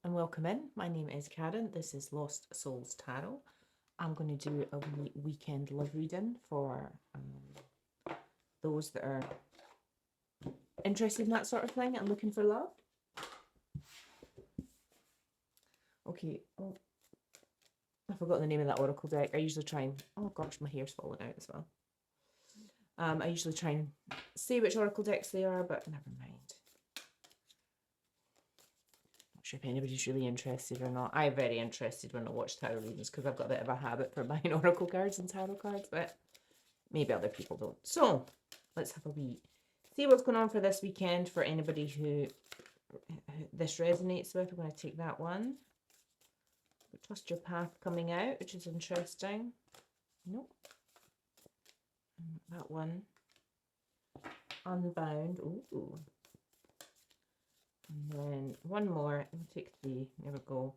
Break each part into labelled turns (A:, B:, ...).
A: and welcome in. My name is Karen. This is Lost Souls Tarot. I'm going to do a weekend love reading for those that are interested in that sort of thing and looking for love. Okay. Oh, I forgot the name of that oracle deck. I usually try and... Oh gosh, my hair's falling out as well. I usually try and say which oracle decks they are, but never mind. Not sure if anybody's really interested or not. I'm very interested when I watch tarot readings because I've got a bit of a habit for buying oracle cards and tarot cards, but maybe other people don't. So let's have a wee see what's going on for this weekend for anybody who this resonates with. We're going to take that one. Trust your path coming out, which is interesting. Nope. That one. Unbound. Ooh. And then one more. We'll take 3. There we go.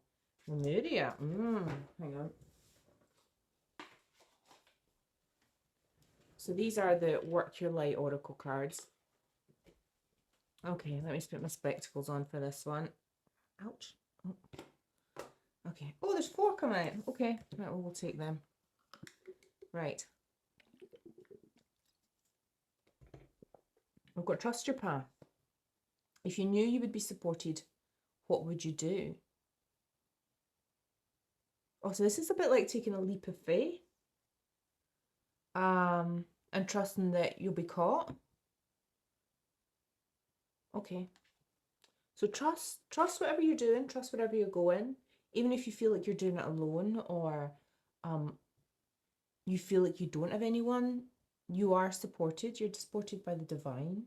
A: Lemuria. Hang on. So these are the Work Your Light oracle cards. Okay, let me just put my spectacles on for this one. Ouch. Oh. Okay. Oh, there's 4 coming out. Okay, right, well, we'll take them. Right. We've got trust your path. If you knew you would be supported, what would you do? Oh, so this is a bit like taking a leap of faith. And trusting that you'll be caught. Okay. So trust whatever you're doing, trust whatever you're going, even if you feel like you're doing it alone or you feel like you don't have anyone, you are supported. You're supported by the divine.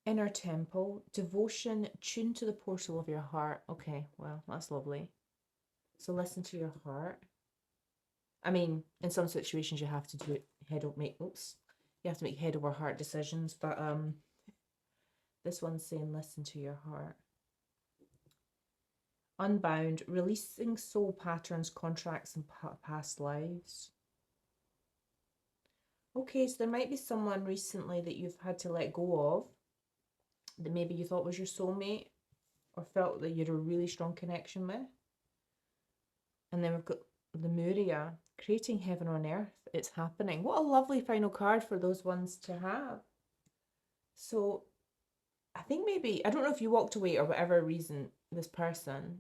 A: Inner temple, devotion, tuned to the portal of your heart. Okay, well, that's lovely. So listen to your heart. I mean, in some situations you have to do it you have to make head over heart decisions, but this one's saying listen to your heart. Unbound, releasing soul patterns, contracts, and past lives. Okay, so there might be someone recently that you've had to let go of that maybe you thought was your soulmate or felt that you had a really strong connection with. And then we've got Lemuria, creating heaven on earth. It's happening. What a lovely final card for those ones to have. So I think maybe, I don't know if you walked away or whatever reason, this person,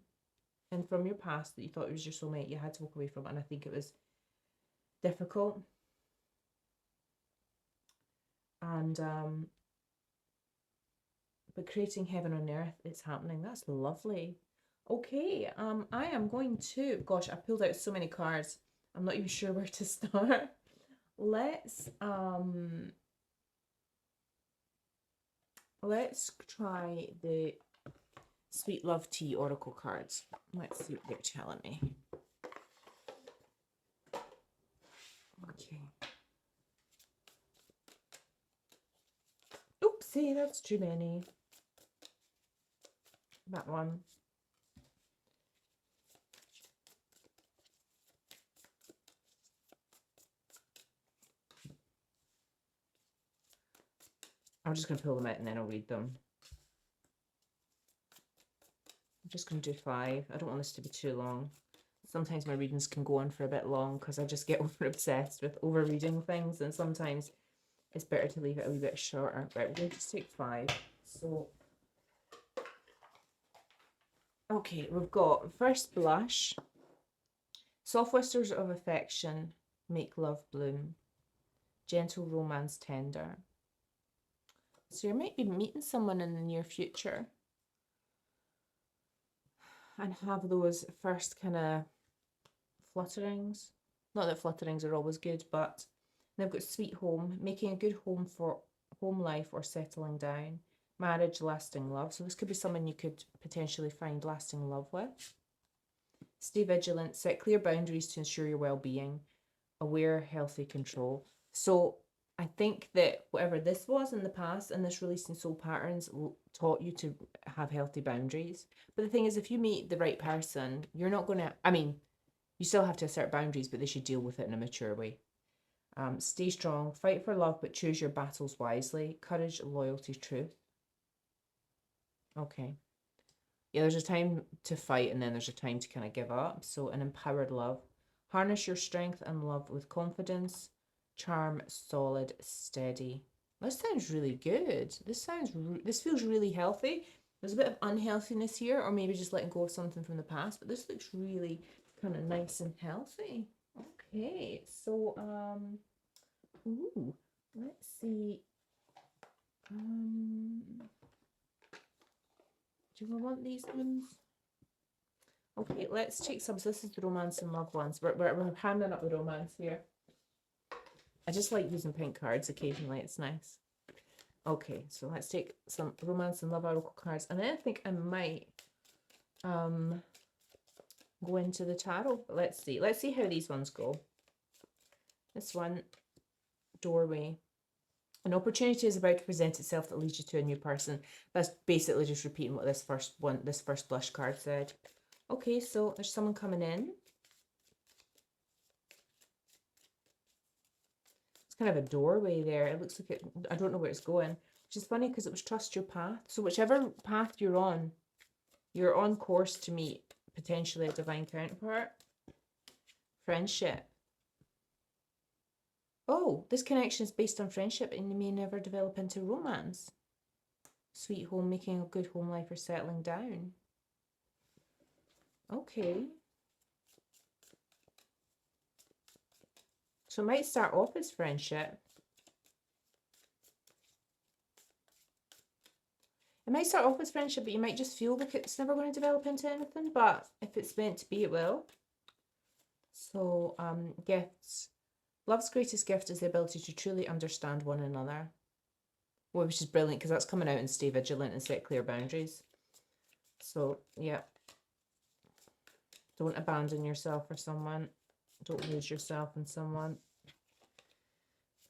A: and from your past that you thought it was your soulmate, you had to walk away from it, and I think it was difficult. And but creating heaven on earth, it's happening. That's lovely. Okay, I am going to, gosh, I pulled out so many cards. I'm not even sure where to start. Let's try the Sweet Love Tea oracle cards. Let's see what they're telling me. Okay. Oopsie, that's too many. That one. I'm just going to pull them out and then I'll read them. I'm just going to do 5. I don't want this to be too long. Sometimes my readings can go on for a bit long because I just get over obsessed with over reading things, and sometimes it's better to leave it a wee bit shorter. Right, we're going to just take 5. So, okay, we've got First Blush, soft whispers of affection, make love bloom, gentle romance tender. So you might be meeting someone in the near future and have those first kind of flutterings. Not that flutterings are always good, but they've got sweet home, making a good home for home life or settling down, marriage, lasting love. So this could be someone you could potentially find lasting love with. Stay vigilant, set clear boundaries to ensure your well-being, aware, healthy control. So I think that whatever this was in the past and this releasing soul patterns taught you to have healthy boundaries. But the thing is, if you meet the right person, you're not going to, I mean, you still have to assert boundaries, but they should deal with it in a mature way. Stay strong, fight for love, but choose your battles wisely. Courage, loyalty, truth. Okay. Yeah, there's a time to fight and then there's a time to kind of give up. So an empowered love. Harness your strength and love with confidence. Charm, solid, steady. This sounds really good. This feels really healthy. There's a bit of unhealthiness here, or maybe just letting go of something from the past, but this looks really kind of nice and healthy. Okay, so ooh, let's see. Do I want these ones? Okay, let's take some. So this is the romance and love ones. We're handing up the romance here. I just like using pink cards occasionally. It's nice. Okay, so let's take some romance and love oracle cards, and then I think I might go into the tarot. But let's see. Let's see how these ones go. This one, doorway. An opportunity is about to present itself that leads you to a new person. That's basically just repeating what this first blush card said. Okay, so there's someone coming in. It's kind of a doorway there. It looks like it, I don't know where it's going, which is funny because it was trust your path. So whichever path you're on course to meet potentially a divine counterpart. Friendship. Oh, this connection is based on friendship and may never develop into romance. Sweet home, making a good home life or settling down. Okay. So it might start off as friendship. It might start off as friendship, but you might just feel like it's never going to develop into anything. But if it's meant to be, it will. So, gifts. Love's greatest gift is the ability to truly understand one another. Well, which is brilliant because that's coming out in stay vigilant and set clear boundaries. So, yeah. Don't abandon yourself for someone. Don't lose yourself in someone.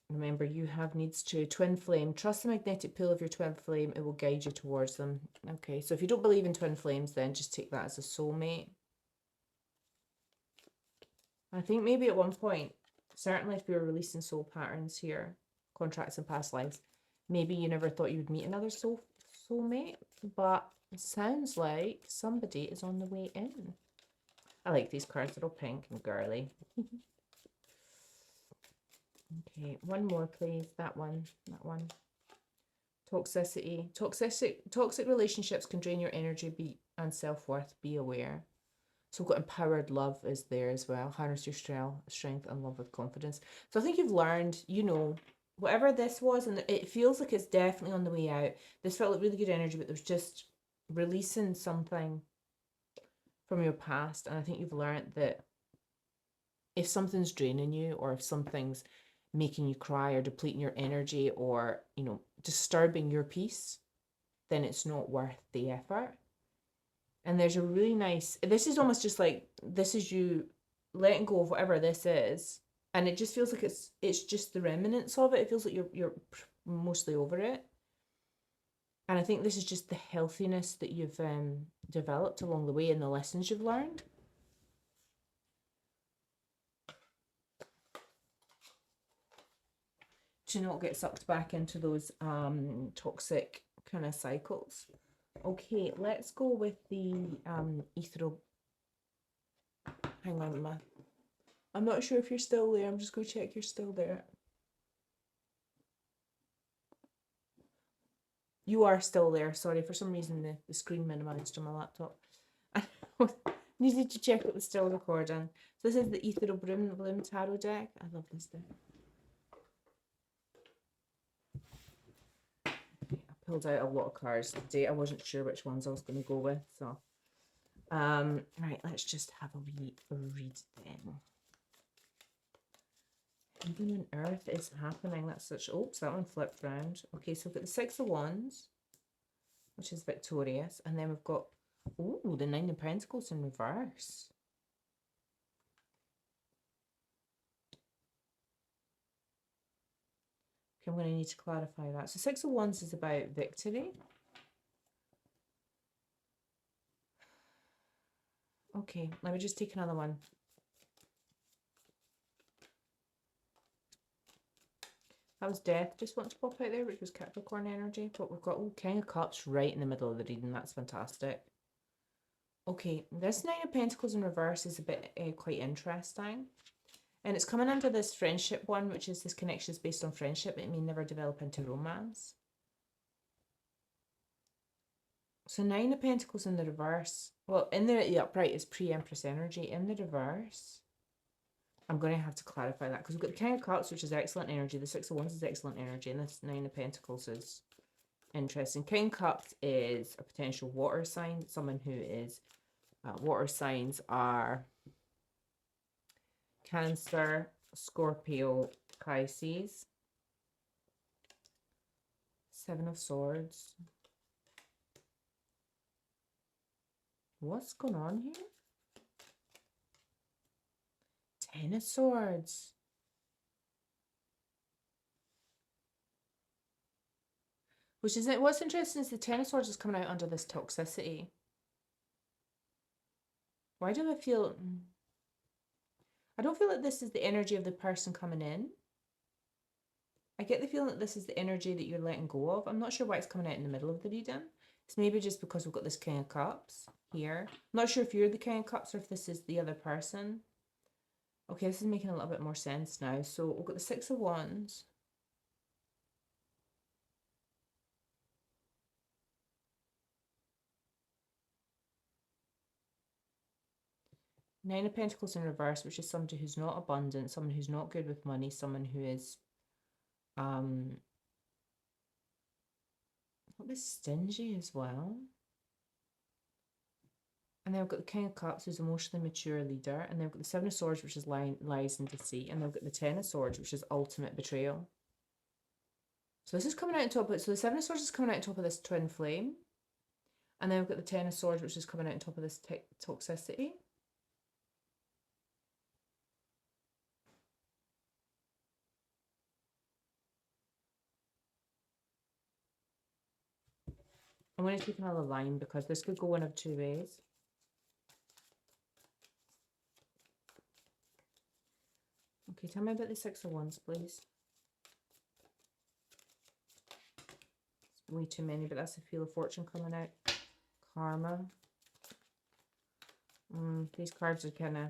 A: Remember, you have needs to. Twin flame. Trust the magnetic pull of your twin flame. It will guide you towards them. Okay, so if you don't believe in twin flames, then just take that as a soulmate. I think maybe at one point, certainly if you're releasing soul patterns here, contracts and past lives, maybe you never thought you would meet another soulmate, but it sounds like somebody is on the way in. I like these cards. They're all pink and girly. Okay, one more, please. That one. Toxicity. Toxic relationships can drain your energy and self-worth. Be aware. So we've got empowered love is there as well. Harness your strength and love with confidence. So I think you've learned, you know, whatever this was, and it feels like it's definitely on the way out. This felt like really good energy, but there's just releasing something from your past. And I think you've learned that if something's draining you, or if something's making you cry or depleting your energy, or, you know, disturbing your peace, then it's not worth the effort. And there's a really nice, this is almost just like, this is you letting go of whatever this is, and it just feels like it's just the remnants of it. It feels like you're mostly over it. And I think this is just the healthiness that you've developed along the way and the lessons you've learned. To not get sucked back into those toxic kind of cycles. Okay, let's go with the ethereal. Hang on, I'm not sure if you're still there. I'm just going to check you're still there. You are still there. Sorry, for some reason the screen minimized on my laptop. I needed to check it was still recording. So this is the Ethereal Bloom Tarot deck. I love this deck. Pulled out a lot of cards today. I wasn't sure which ones I was going to go with, so right, let's just have a wee read then. Heaven and earth is happening. That's such, oops, that one flipped round. Okay, so we've got the Six of Wands, which is victorious, and then we've got, ooh, the Nine of Pentacles in reverse. I'm going to need to clarify that. So Six of Wands is about victory. Okay, let me just take another one. That was death. Just want to pop out there, which was Capricorn energy. But we've got King of Cups right in the middle of the reading. That's fantastic. Okay, this Nine of Pentacles in reverse is a bit quite interesting. And it's coming under this friendship one, which is this connection is based on friendship. It may never develop into romance. So Nine of Pentacles in the reverse. Well, in the upright is pre-Empress energy. In the reverse, I'm going to have to clarify that because we've got the King of Cups, which is excellent energy. The Six of Wands is excellent energy. And this Nine of Pentacles is interesting. King of Cups is a potential water sign. Someone who is... water signs are Cancer, Scorpio, Pisces. Seven of Swords. What's going on here? Ten of Swords. Which is it. What's interesting is the Ten of Swords is coming out under this toxicity. Why do I feel... I don't feel like this is the energy of the person coming in. I get the feeling that this is the energy that you're letting go of. I'm not sure why it's coming out in the middle of the reading. It's maybe just because we've got this King of Cups here. I'm not sure if you're the King of Cups or if this is the other person. Okay, this is making a little bit more sense now. So we've got the Six of Wands. Nine of Pentacles in reverse, which is somebody who's not abundant, someone who's not good with money, someone who is a bit stingy as well. And then we've got the King of Cups, who's emotionally mature leader. And then we've got the Seven of Swords, which is lies and deceit. And then we've got the Ten of Swords, which is ultimate betrayal. So this is coming out on top of it. So the Seven of Swords is coming out on top of this twin flame. And then we've got the Ten of Swords, which is coming out on top of this toxicity. I'm going to take another line because this could go one of two ways. Okay, tell me about the Six of Wands, please. It's way too many, but that's the Wheel of Fortune coming out. Karma. These cards are kind of...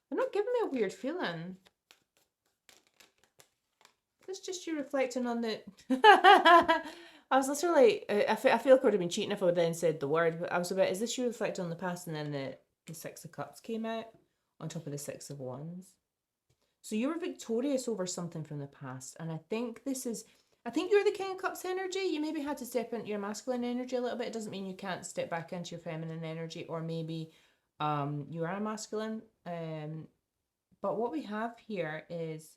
A: They're not giving me a weird feeling. It's just you reflecting on the... I was literally... I feel like I would have been cheating if I would then said the word, but I was about, is this you reflecting on the past? And then the Six of Cups came out on top of the Six of Wands. So you were victorious over something from the past. And I think this is... I think you're the King of Cups energy. You maybe had to step into your masculine energy a little bit. It doesn't mean you can't step back into your feminine energy, or maybe you are a masculine. But what we have here is...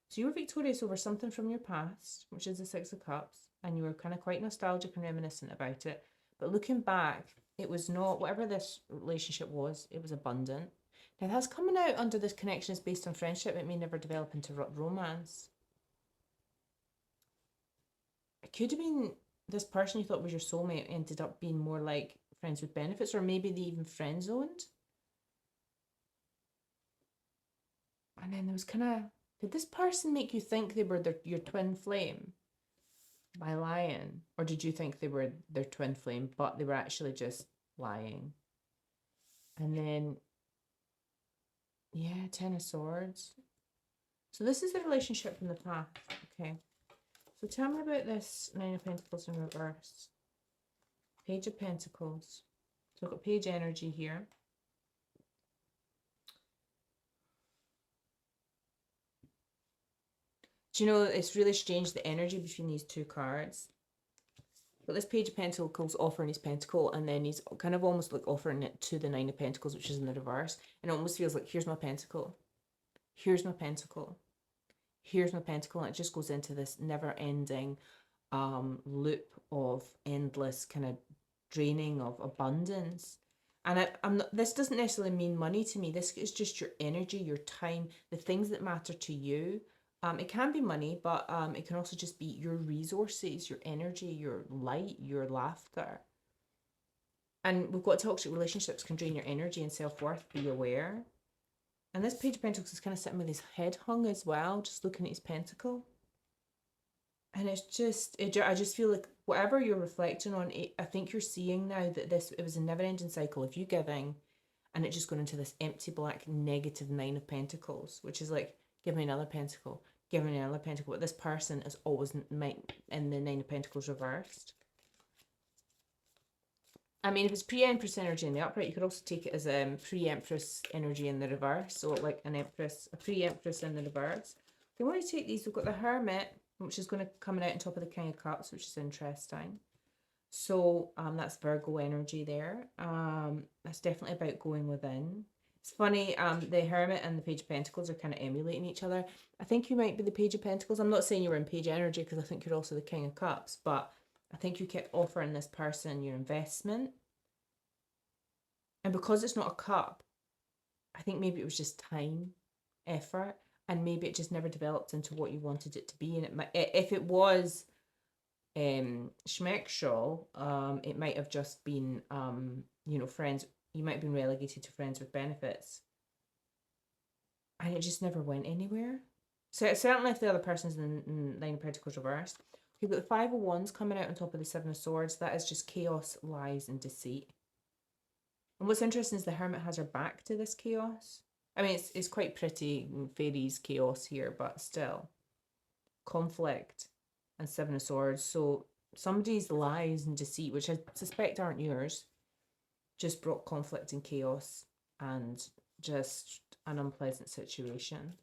A: So you were victorious over something from your past, which is the Six of Cups, and you were kind of quite nostalgic and reminiscent about it. But looking back, it was not, whatever this relationship was, it was abundant. Now that's coming out under this connection is based on friendship. It may never develop into romance. It could have been this person you thought was your soulmate ended up being more like friends with benefits, or maybe they even friend zoned. And then there was kind of... Did this person make you think they were your twin flame by lying? Or did you think they were their twin flame, but they were actually just lying? And then, yeah, Ten of Swords. So this is the relationship from the past. Okay. So tell me about this Nine of Pentacles in reverse. Page of Pentacles. So I've got page energy here. Do you know, it's really strange, the energy between these two cards. But this Page of Pentacles offering his pentacle, and then he's kind of almost like offering it to the Nine of Pentacles, which is in the reverse. And it almost feels like, here's my pentacle. Here's my pentacle. Here's my pentacle. And it just goes into this never-ending loop of endless kind of draining of abundance. And I'm not, this doesn't necessarily mean money to me. This is just your energy, your time, the things that matter to you. It can be money, but it can also just be your resources, your energy, your light, your laughter. And we've got toxic relationships can drain your energy and self-worth, be aware. And this Page of Pentacles is kind of sitting with his head hung as well, just looking at his pentacle. And it's just, I just feel like whatever you're reflecting on, I think you're seeing now that it was a never ending cycle of you giving and it just going into this empty black negative Nine of Pentacles, which is like, give me another pentacle, give me another pentacle. But this person is always in the Nine of Pentacles reversed. I mean, if it's pre-Empress energy in the upright, you could also take it as pre-Empress energy in the reverse. So like a pre-Empress in the reverse. If you want to take these, we've got the Hermit, which is going to come out on top of the King of Cups, which is interesting. So that's Virgo energy there. That's definitely about going within. It's funny, the Hermit and the Page of Pentacles are kind of emulating each other. I think you might be the Page of Pentacles. I'm not saying you were in Page energy because I think you're also the King of Cups, but I think you kept offering this person your investment. And because it's not a cup, I think maybe it was just time, effort, and maybe it just never developed into what you wanted it to be. And it might, if it was Schmeckshaw, it might have just been, you know, friends. You might have been relegated to friends with benefits. And it just never went anywhere. So certainly if the other person's in Nine of Pentacles reversed. We've got the Five of Wands coming out on top of the Seven of Swords. That is just chaos, lies, and deceit. And what's interesting is the Hermit has her back to this chaos. I mean, it's quite pretty, fairies chaos here, but still. Conflict and Seven of Swords. So somebody's lies and deceit, which I suspect aren't yours, just brought conflict and chaos and just an unpleasant situation.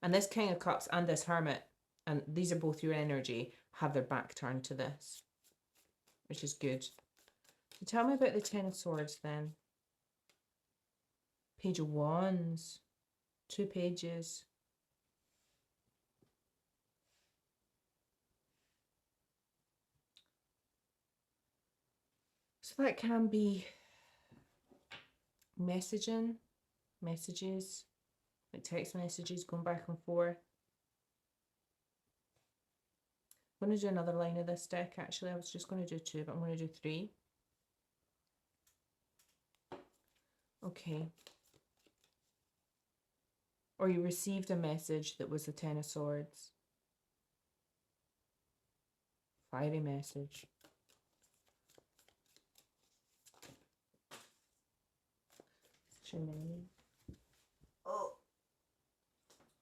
A: And this King of Cups and this Hermit, and these are both your energy, have their back turned to this, which is good. So tell me about the Ten of Swords then. Page of Wands, 2 pages. So that can be messaging, messages, like text messages going back and forth. I'm going to do another line of this deck actually. I was just going to do 2, but I'm going to do 3. Okay. Or you received a message that was the Ten of Swords. Fiery message. Too many.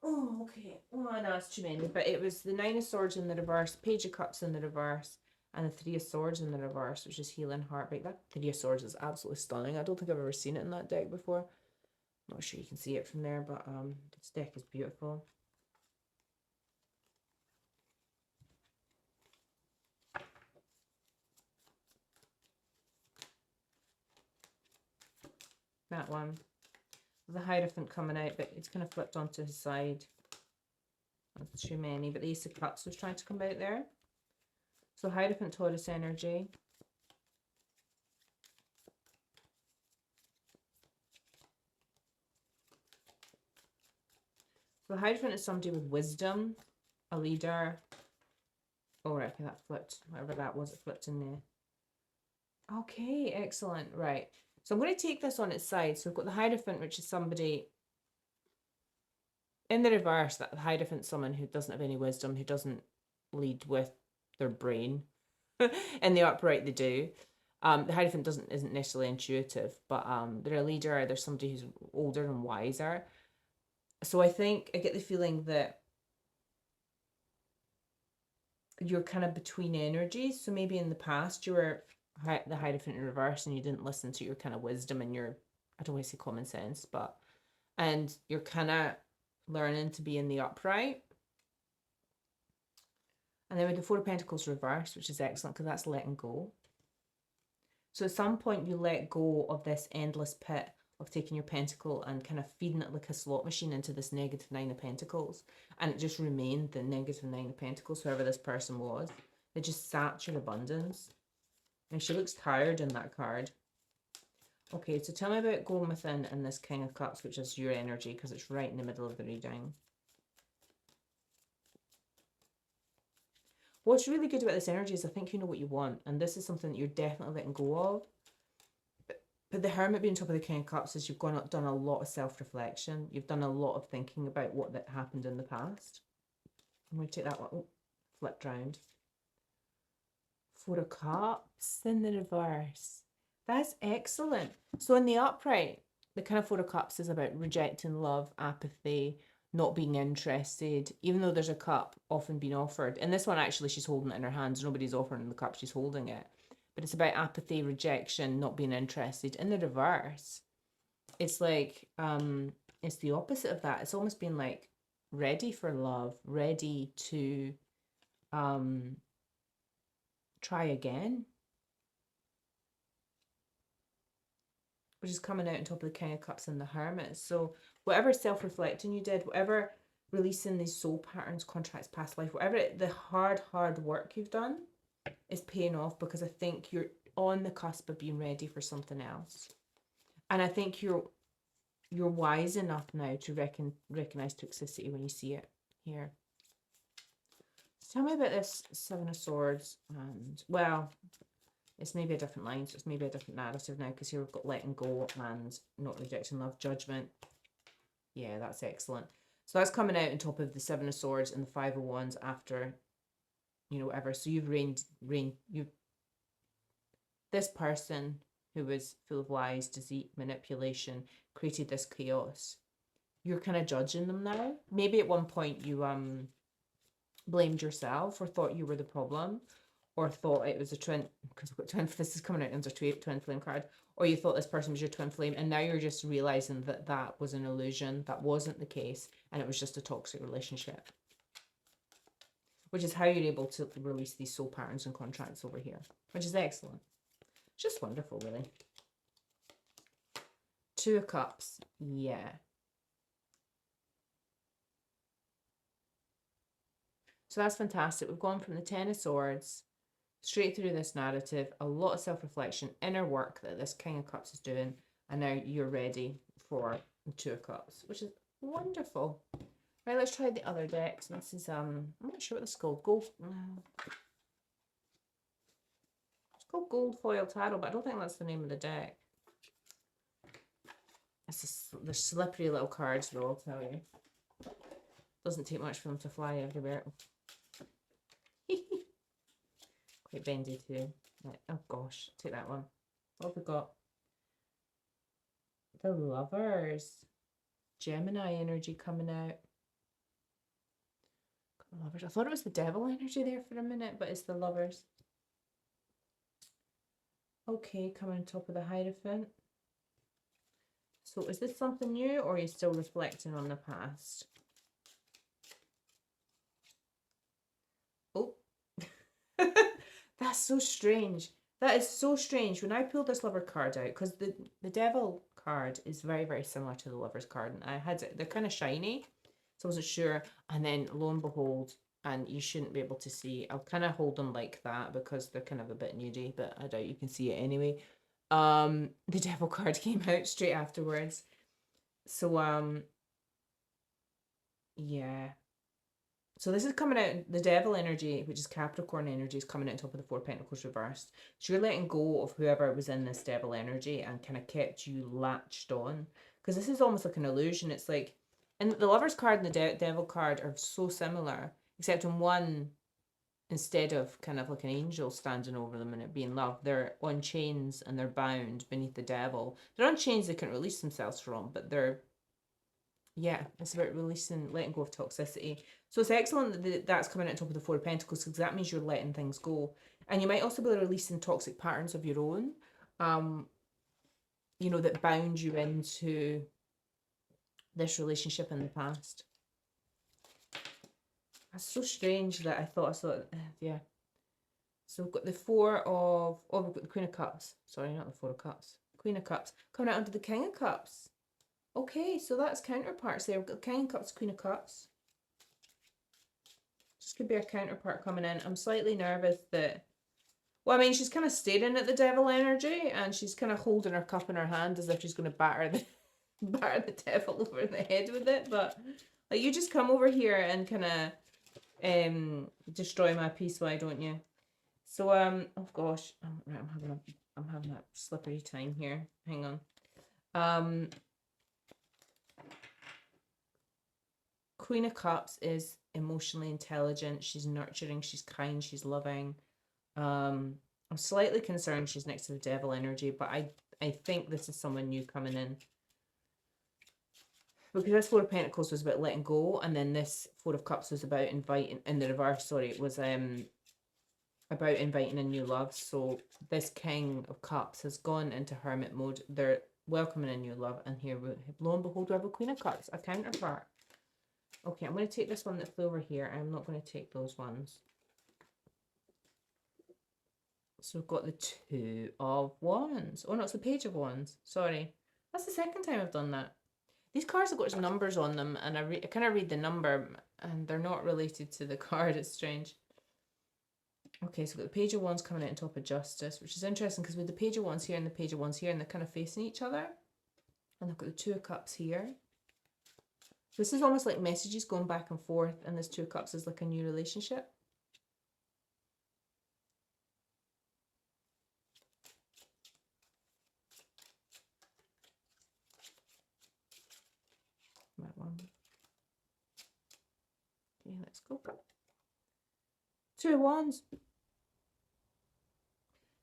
A: Oh, okay. Oh, no, it's too many. But it was the Nine of Swords in the reverse, Page of Cups in the reverse, and the Three of Swords in the reverse, which is Healing Heartbreak. That Three of Swords is absolutely stunning. I don't think I've ever seen it in that deck before. Not sure you can see it from there, but this deck is beautiful. That one. The Hierophant coming out, but it's kind of flipped onto his side. That's too many, but the Ace of Cups was trying to come out there. So Hierophant, Taurus energy. So the Hierophant is somebody with wisdom, a leader. Oh, right, okay, that flipped. Whatever that was, it flipped in there. Okay, excellent. Right. So I'm going to take this on its side. So we've got the Hierophant, which is somebody in the reverse. That the Hierophant is someone who doesn't have any wisdom, who doesn't lead with their brain. In the upright, they do. The Hierophant isn't necessarily intuitive, but they're a leader. They're somebody who's older and wiser. So I think I get the feeling that you're kind of between energies. So maybe in the past you were the Hierophant in reverse and you didn't listen to your kind of wisdom and your, I don't want to say common sense, but, and you're kind of learning to be in the upright. And then with the Four of Pentacles reversed, which is excellent because that's letting go. So at some point you let go of this endless pit of taking your pentacle and kind of feeding it like a slot machine into this negative Nine of Pentacles. And it just remained the negative Nine of Pentacles, whoever this person was. They just sapped your abundance. And she looks tired in that card. Okay, so tell me about going within and this King of Cups, which is your energy, because it's right in the middle of the reading. What's really good about this energy is I think you know what you want. And this is something that you're definitely letting go of. But the Hermit being top of the King of Cups is you've done a lot of self-reflection. You've done a lot of thinking about what that happened in the past. I'm going to take that one. Oh, flipped round. Four of Cups in the reverse. That's excellent. So in the upright, the kind of Four of Cups is about rejecting love, apathy, not being interested, even though there's a cup often being offered. In this one, actually, she's holding it in her hands. Nobody's offering the cup, she's holding it. But it's about apathy, rejection, not being interested. In the reverse, it's like, it's the opposite of that. It's almost been like ready for love, ready to try again, which is coming out on top of the King of Cups and the Hermit. So whatever self-reflecting you did, whatever releasing these soul patterns, contracts, past life, whatever the hard work you've done is paying off, because I think you're on the cusp of being ready for something else. And I think you're wise enough now to recognize toxicity when you see it here. So tell me about this Seven of Swords. And, well, it's maybe a different line, so it's maybe a different narrative now, because here we've got letting go and not rejecting love, judgment. Yeah, that's excellent. So that's coming out on top of the Seven of Swords and the Five of Wands after, you know, whatever. So you've this person who was full of lies, deceit, manipulation, created this chaos. You're kind of judging them now. Maybe at one point you blamed yourself or thought you were the problem, or thought it was a twin, because we've got twin, this is coming out under twin flame card, or you thought this person was your twin flame, and now you're just realizing that that was an illusion, that wasn't the case, and it was just a toxic relationship. Which is how you're able to release these soul patterns and contracts over here, which is excellent. Just wonderful, really. Two of Cups, yeah. So that's fantastic. We've gone from the Ten of Swords straight through this narrative, a lot of self-reflection, inner work that this King of Cups is doing, and now you're ready for the Two of Cups, which is wonderful. Right, let's try the other decks. This is I'm not sure what this is called. It's called Gold Foil Tarot, but I don't think that's the name of the deck. They're slippery little cards, though, I'll tell you. Doesn't take much for them to fly everywhere. Quite bendy too. Right. Oh gosh, take that one. What have we got? The Lovers. Gemini energy coming out. Lovers. I thought it was the Devil energy there for a minute, but it's the Lovers. Okay, coming on top of the Hierophant. So is this something new, or are you still reflecting on the past? Oh. That's so strange. That is so strange. When I pulled this Lover card out, because the Devil card is very, very similar to the Lover's card, and I had they're kind of shiny, so I wasn't sure. And then lo and behold, and you shouldn't be able to see. I'll kind of hold them like that because they're kind of a bit nudie, but I doubt you can see it anyway. The Devil card came out straight afterwards. So yeah. So this is coming out, the Devil energy, which is Capricorn energy, is coming out on top of the Four of Pentacles reversed. So you're letting go of whoever was in this Devil energy and kind of kept you latched on. Because this is almost like an illusion. It's like, and the Lover's card and the Devil card are so similar, except in one, instead of kind of like an angel standing over them and it being love, they're on chains and they're bound beneath the Devil. They're on chains they can't release themselves from, but they're, yeah, it's about releasing, letting go of toxicity. So it's excellent that that's coming out on top of the Four of Pentacles, because that means you're letting things go. And you might also be releasing toxic patterns of your own, you know, that bound you into this relationship in the past. That's so strange that I thought I saw it. Yeah. So we've got the we've got the Queen of Cups. Sorry, not the Four of Cups. Queen of Cups. Coming out under the King of Cups. Okay, so that's counterparts there. We've got King of Cups, Queen of Cups. This could be a counterpart coming in. I'm slightly nervous that... Well, I mean, she's kind of staring at the Devil energy, and she's kind of holding her cup in her hand as if she's going to batter the Devil over the head with it. But, like, you just come over here and kind of destroy my peace, why don't you? So, oh gosh. Right, I'm having a slippery time here. Hang on. Queen of Cups is emotionally intelligent. She's nurturing. She's kind. She's loving. I'm slightly concerned she's next to the devil energy, but I think this is someone new coming in. Because this Four of Pentacles was about letting go, and then this Four of Cups was about inviting, in the reverse, sorry, it was about inviting in new love. So this King of Cups has gone into hermit mode. They're welcoming in new love, and here, lo and behold, we have a Queen of Cups, a counterpart. Okay, I'm going to take this one that flew over here. I'm not going to take those ones. So we've got the Two of Wands. Oh no, it's the Page of Wands. Sorry. That's the second time I've done that. These cards have got numbers on them, and I kind of read the number, and they're not related to the card. It's strange. Okay, so we've got the Page of Wands coming out on top of Justice, which is interesting because with the Page of Wands here and the Page of Wands here, and they're kind of facing each other. And I've got the Two of Cups here. This is almost like messages going back and forth, and this Two of Cups is like a new relationship. That one. Okay, let's go. Two of Wands.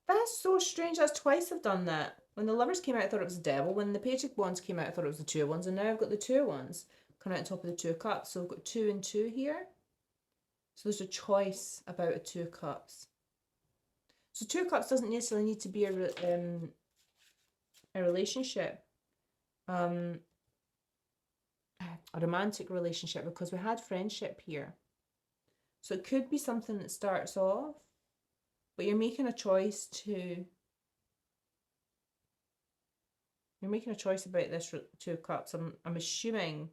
A: That's so strange. That's twice I've done that. When the Lovers came out, I thought it was the Devil. When the Page of Wands came out, I thought it was the Two of Wands. And now I've got the Two of Wands coming out on top of the Two of Cups. So we've got 2 and 2 here. So there's a choice about a Two of Cups. So Two of Cups doesn't necessarily need to be a relationship. A romantic relationship, because we had friendship here. So it could be something that starts off, but you're making a choice about this Two of Cups. I'm assuming,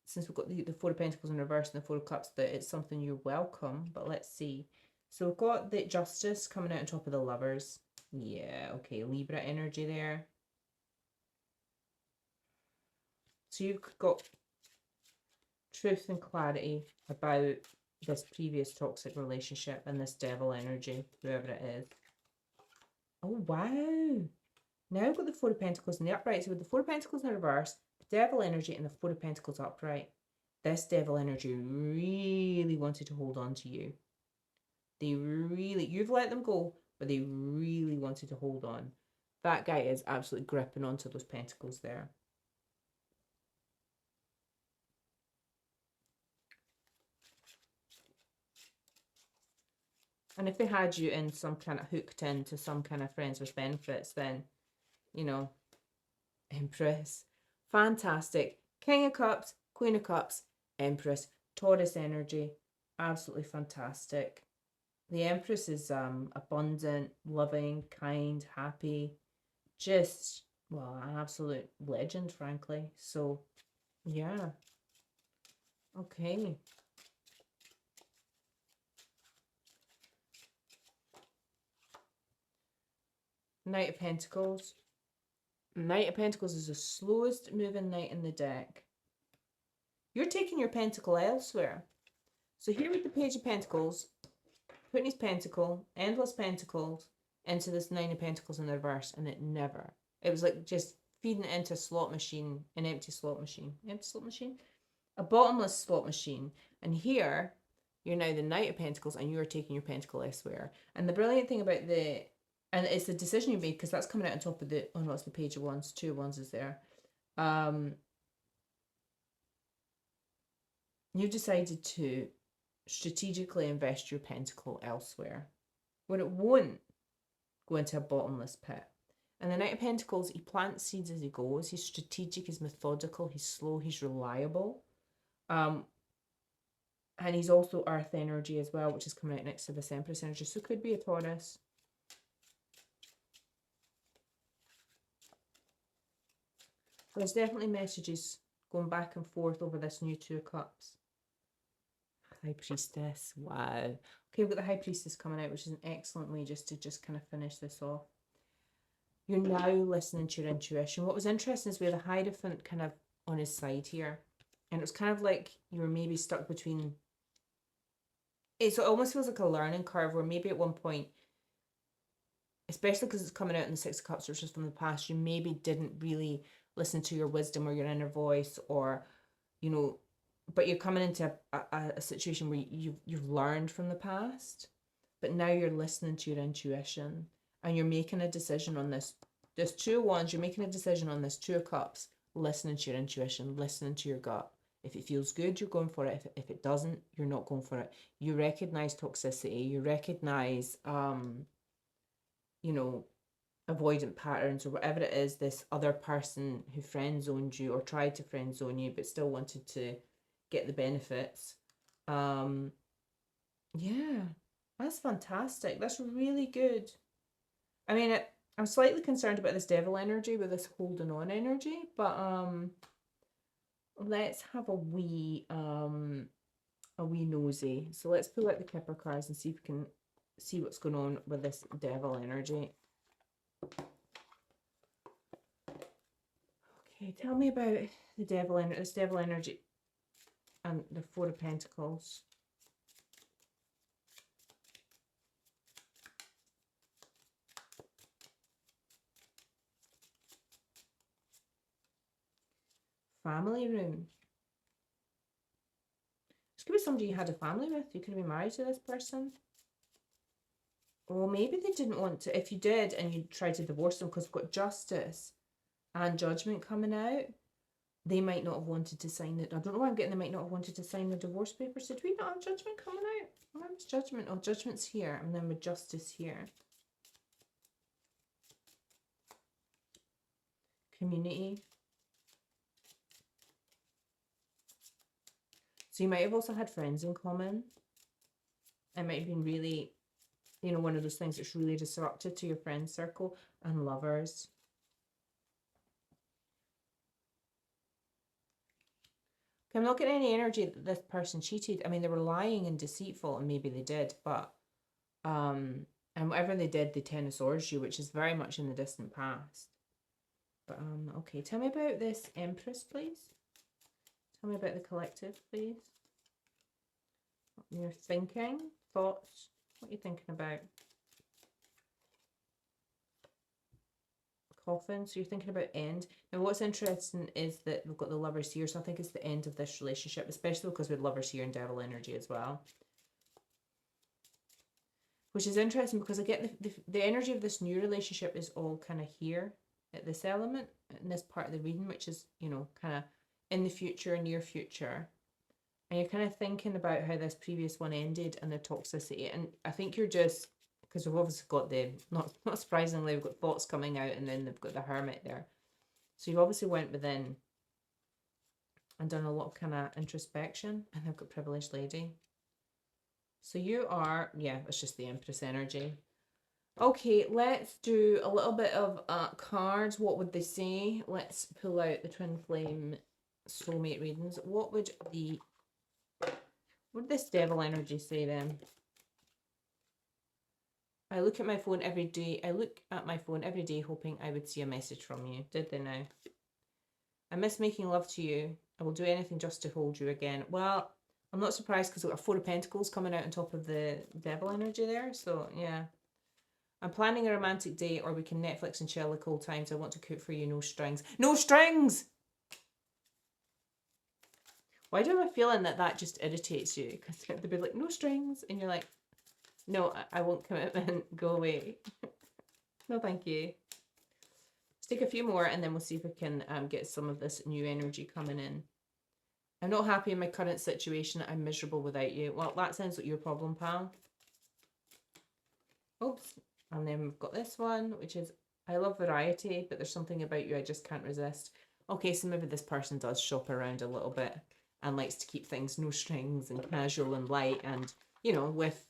A: since we've got the Four of Pentacles in reverse and the Four of Cups, that it's something you're welcome, but let's see. So we've got the Justice coming out on top of the Lovers. Yeah, okay, Libra energy there. So you've got truth and clarity about this previous toxic relationship and this devil energy, whoever it is. Oh, wow. Now I've got the Four of Pentacles in the upright. So with the Four of Pentacles in reverse, the devil energy and the Four of Pentacles upright, this devil energy really wanted to hold on to you. You've let them go, but they really wanted to hold on. That guy is absolutely gripping onto those pentacles there. And if they had you in some kind of hooked into some kind of friends with benefits, then, you know, Empress. Fantastic. King of Cups, Queen of Cups, Empress, Taurus energy. Absolutely fantastic. The Empress is abundant, loving, kind, happy. Just, well, an absolute legend, frankly. So, yeah. Okay. Knight of Pentacles. Knight of Pentacles is the slowest moving knight in the deck. You're taking your pentacle elsewhere. So here with the Page of Pentacles, putting his pentacle, endless pentacles, into this Nine of Pentacles in the reverse, and it was like just feeding it into a slot machine, an empty slot machine. Empty slot machine? A bottomless slot machine. And here, you're now the Knight of Pentacles, and you're taking your pentacle elsewhere. And the brilliant thing about and it's the decision you made, because that's coming out on top of the, oh no, it's the Page of Wands, Two of Wands is there. You've decided to strategically invest your pentacle elsewhere, where it won't go into a bottomless pit. And the Knight of Pentacles, he plants seeds as he goes. He's strategic, he's methodical, he's slow, he's reliable. And he's also earth energy as well, which is coming out next to this Empress energy. So it could be a Taurus. There's definitely messages going back and forth over this new Two of Cups. High Priestess. Wow. Okay, we've got the High Priestess coming out, which is an excellent way just to kind of finish this off. You're now listening to your intuition. What was interesting is we had a Hierophant kind of on his side here. And it was kind of like you were maybe stuck between... It almost feels like a learning curve where maybe at one point, especially because it's coming out in the Six of Cups, which is from the past, you maybe didn't really listen to your wisdom or your inner voice, or, you know, but you're coming into a situation where you've learned from the past. but now you're listening to your intuition and you're making a decision on this. There's 2 of Wands, you're making a decision on this 2 of Cups, listening to your intuition, listening to your gut. If it feels good, you're going for it. If it doesn't, you're not going for it. You recognize toxicity, you recognize, you know, avoidant patterns or whatever it is, this other person who friend zoned you or tried to friend zone you but still wanted to get the benefits. Yeah, that's fantastic. That's really good. I mean, I'm slightly concerned about this devil energy with this holding on energy, but let's have a wee nosy. So let's pull out the Kipper cards and see if we can see what's going on with this devil energy. Okay, tell me about the devil energy, this devil energy and the 4 of Pentacles. Family room. This could be somebody you had a family with. You could be married to this person. Or maybe they didn't want to. If you did and you tried to divorce them, because we've got Justice and Judgment coming out, they might not have wanted to sign it. I don't know why I'm getting they might not have wanted to sign the divorce papers. Did we not have Judgment coming out? Where was Judgment? Oh, Judgment's here. And then with Justice here. Community. So you might have also had friends in common. It might have been really, you know, one of those things that's really disruptive to your friend circle. And Lovers. Okay, I'm not getting any energy that this person cheated. I mean, they were lying and deceitful, and maybe they did, but and whatever they did, they Ten of Swords you, which is very much in the distant past. But okay, tell me about this Empress, please. Tell me about the collective, please. Your thinking, thoughts, what are you thinking about? Coffin, so you're thinking about end. Now what's interesting is that we've got the Lovers here, so I think it's the end of this relationship, especially because we had Lovers here and Devil energy as well. Which is interesting because I get the energy of this new relationship is all kind of here at this element, in this part of the reading, which is, you know, kind of in the future, near future. And you're kind of thinking about how this previous one ended and the toxicity. And I think you're just, because we've obviously got the, not surprisingly, we've got thoughts coming out and then they've got the Hermit there. So you've obviously went within and done a lot of kind of introspection. And they've got Privileged Lady. So you are, yeah, it's just the Empress energy. Okay, let's do a little bit of cards. What would they say? Let's pull out the Twin Flame soulmate readings. What would this Devil energy say then? I look at my phone every day. I look at my phone every day hoping I would see a message from you. Did they now? I miss making love to you. I will do anything just to hold you again. Well, I'm not surprised because we've got a 4 of Pentacles coming out on top of the Devil energy there. So, yeah. I'm planning a romantic date, or we can Netflix and chill like old times. I want to cook for you, no strings. No strings! Why do I have a feeling that that just irritates you? Because they'll be like, no strings. And you're like, no, I won't commitment. Go away. No, thank you. Let's take a few more and then we'll see if we can get some of this new energy coming in. I'm not happy in my current situation. I'm miserable without you. Well, that sounds like your problem, pal. Oops. And then we've got this one, which is, I love variety, but there's something about you I just can't resist. Okay, so maybe this person does shop around a little bit and likes to keep things no strings and casual and light and, you know, with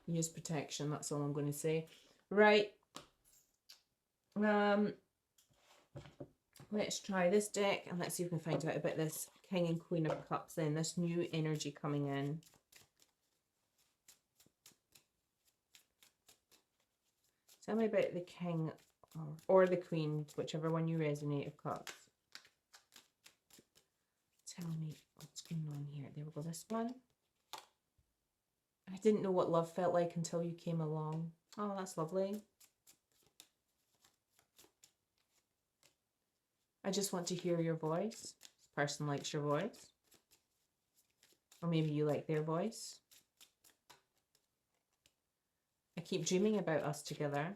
A: use protection. That's all I'm going to say. Right. Let's try this deck and let's see if we can find out about this King and Queen of Cups then, this new energy coming in. Tell me about the King or the Queen, whichever one you resonate, of Cups. Tell me what's going on here. There we go, this one. I didn't know what love felt like until you came along. Oh, that's lovely. I just want to hear your voice. This person likes your voice. Or maybe you like their voice. I keep dreaming about us together.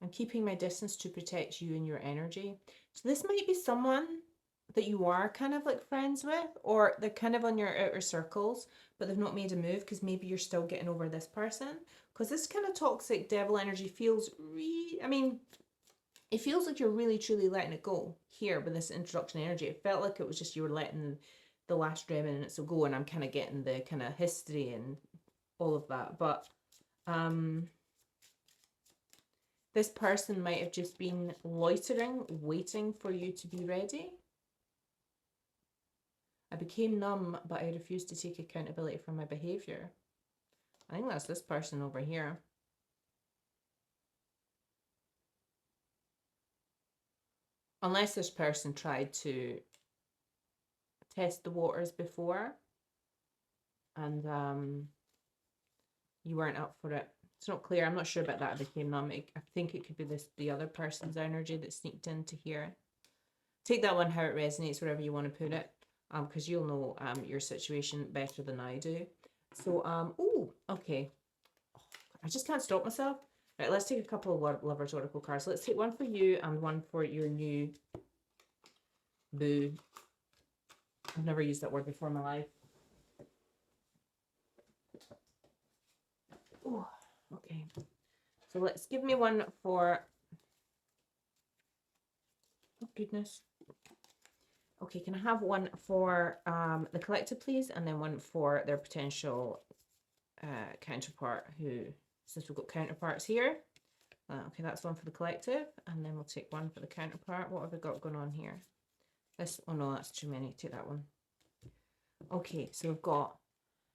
A: I'm keeping my distance to protect you and your energy. So this might be someone that you are kind of like friends with, or they're kind of on your outer circles, but they've not made a move because maybe you're still getting over this person. Because this kind of toxic devil energy feels I mean, it feels like you're really truly letting it go here with this introduction energy. It felt like it was just you were letting the last remnants go, and I'm kind of getting the kind of history and all of that. But this person might have just been loitering, waiting for you to be ready. I became numb, but I refused to take accountability for my behavior. I think that's this person over here. Unless this person tried to test the waters before and you weren't up for it. It's not clear. I'm not sure about that. I became numb. I think it could be the other person's energy that sneaked into here. Take that one how it resonates, wherever you want to put it, because you'll know your situation better than I do. So, oh, okay. Oh, I just can't stop myself. Right, let's take a couple of Lovers Oracle cards. Let's take one for you and one for your new boo. I've never used that word before in my life. Oh, okay. So let's give me one for... Oh, goodness. Okay, can I have one for the collective, please? And then one for their potential counterpart who... Since we've got counterparts here. Okay, that's one for the collective. And then we'll take one for the counterpart. What have we got going on here? This... Oh, no, that's too many. Take that one. Okay, so we've got...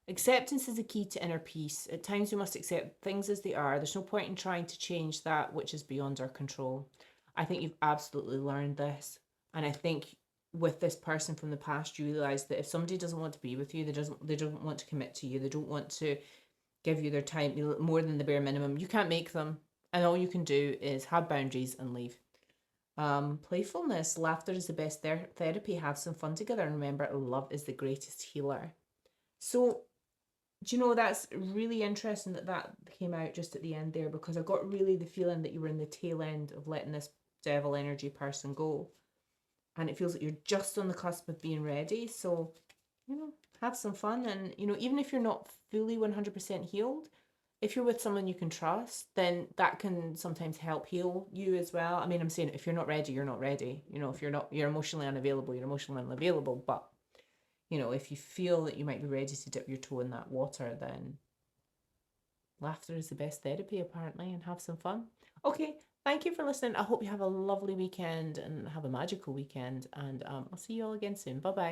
A: Acceptance is the key to inner peace. At times we must accept things as they are. There's no point in trying to change that which is beyond our control. I think you've absolutely learned this. And I think with this person from the past, you realise that if somebody doesn't want to be with you, they don't want to commit to you, they don't want to give you their time more than the bare minimum, you can't make them. And all you can do is have boundaries and leave. Playfulness, laughter is the best therapy. Have some fun together, and remember, love is the greatest healer. So, do you know, that's really interesting that came out just at the end there, because I got really the feeling that you were in the tail end of letting this devil energy person go. And it feels like you're just on the cusp of being ready. So, you know, have some fun. And, you know, even if you're not fully 100% healed, if you're with someone you can trust, then that can sometimes help heal you as well. I mean, I'm saying if you're not ready, you're not ready. You know, if you're emotionally unavailable, you're emotionally unavailable. But you know, if you feel that you might be ready to dip your toe in that water, then laughter is the best therapy, apparently, and have some fun. Okay, thank you for listening. I hope you have a lovely weekend and have a magical weekend, and I'll see you all again soon. Bye-bye.